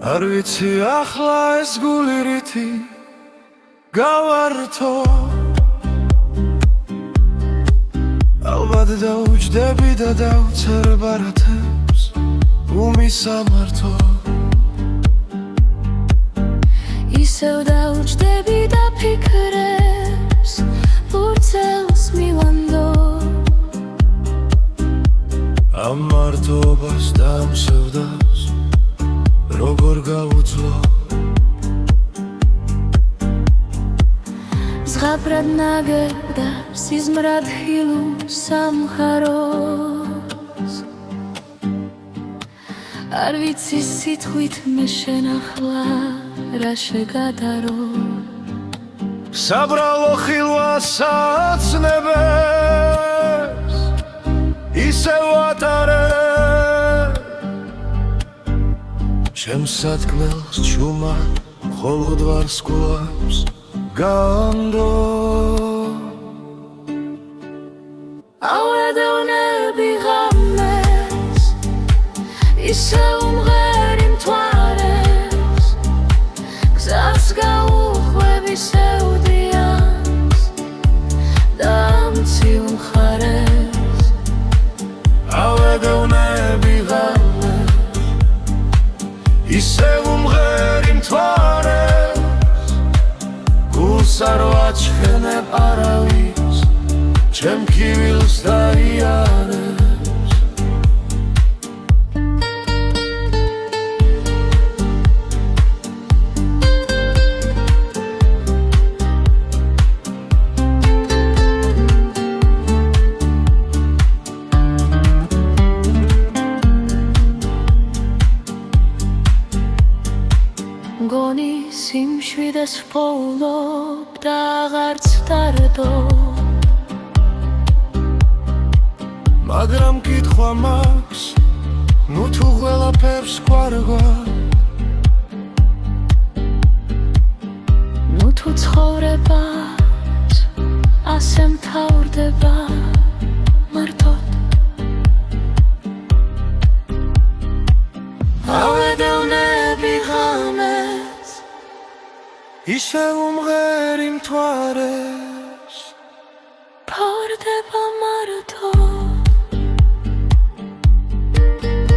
არ ვიცი ახლა ეს გული რითი გავართო ალბათ დაუჯდები და დავწერ ბარათებს უმისამართო ისევ დაუჯდები და ფიქრებს ბურცელს მივანდო ამ მარტობას და ამ სევდას როგორ გავუძლო ზღაპრად ნაგებდა სიზმრად ხილულ სამხაროს არ ვიცი სიტყვით მე შენ ახლა რა შეგადარო საბრალო ხილვას აცნებებს ისევ ატარე ჩემს სათქმელს ჩუმად მხოლოდ ვარსკვლავს განდო ავედოვნები ღამეს ისევ უმღერი მთვარეს გზას გაუხვევი სევდიანს და მცირ მხარეს ავედოვნები ღამეს ისევ უმღერი მთვარეს გულს არ ვაჩხენებ არავის ჩემ ქივილს დაიარეს მგონი სიმშვიდეს ვფოვლობ და აღარც დარდო მაგრამ კითხვა მაქვს ნუ თუ ყველაფერს გვარგვარ ნუ თუ ცხოვრებას ასე მთავრდება მართოდ ავედოვნები ღამეს ისევ უმღერი მთვარეს